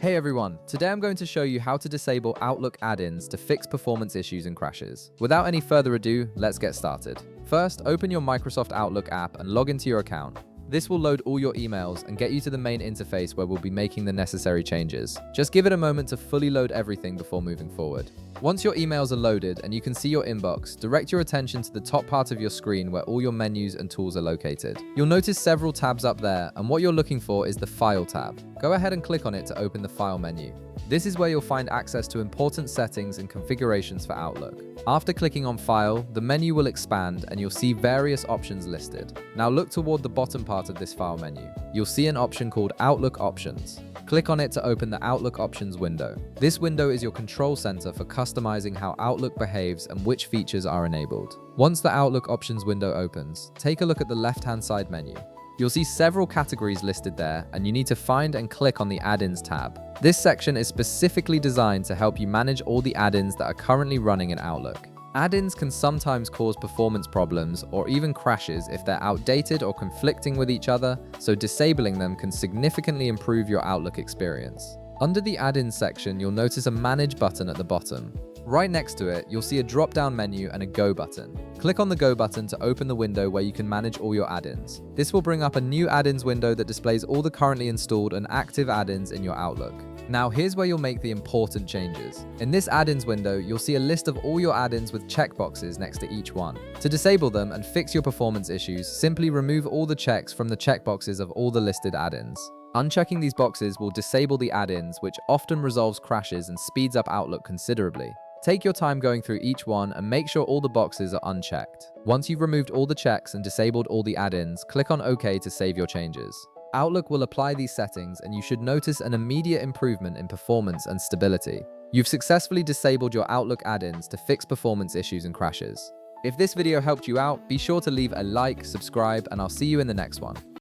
Hey everyone, today I'm going to show you how to disable Outlook add-ins to fix performance issues and crashes. Without any further ado, let's get started. First, open your Microsoft Outlook app and log into your account. This will load all your emails and get you to the main interface where we'll be making the necessary changes. Just give it a moment to fully load everything before moving forward. Once your emails are loaded and you can see your inbox, direct your attention to the top part of your screen where all your menus and tools are located. You'll notice several tabs up there, and what you're looking for is the File tab. Go ahead and click on it to open the File menu. This is where you'll find access to important settings and configurations for Outlook. After clicking on File, the menu will expand and you'll see various options listed. Now look toward the bottom part of this file menu. You'll see an option called Outlook Options. Click on it to open the Outlook Options window. This window is your control center for customizing how Outlook behaves and which features are enabled. Once the Outlook Options window opens, take a look at the left-hand side menu. You'll see several categories listed there, and you need to find and click on the Add-ins tab. This section is specifically designed to help you manage all the add-ins that are currently running in Outlook. Add-ins can sometimes cause performance problems or even crashes if they're outdated or conflicting with each other, so disabling them can significantly improve your Outlook experience. Under the Add-ins section, you'll notice a Manage button at the bottom. Right next to it, you'll see a drop-down menu and a Go button. Click on the Go button to open the window where you can manage all your add-ins. This will bring up a new add-ins window that displays all the currently installed and active add-ins in your Outlook. Now here's where you'll make the important changes. In this add-ins window, you'll see a list of all your add-ins with checkboxes next to each one. To disable them and fix your performance issues, simply remove all the checks from the checkboxes of all the listed add-ins. Unchecking these boxes will disable the add-ins, which often resolves crashes and speeds up Outlook considerably. Take your time going through each one and make sure all the boxes are unchecked. Once you've removed all the checks and disabled all the add-ins, click on OK to save your changes. Outlook will apply these settings and you should notice an immediate improvement in performance and stability. You've successfully disabled your Outlook add-ins to fix performance issues and crashes. If this video helped you out, be sure to leave a like, subscribe, and I'll see you in the next one.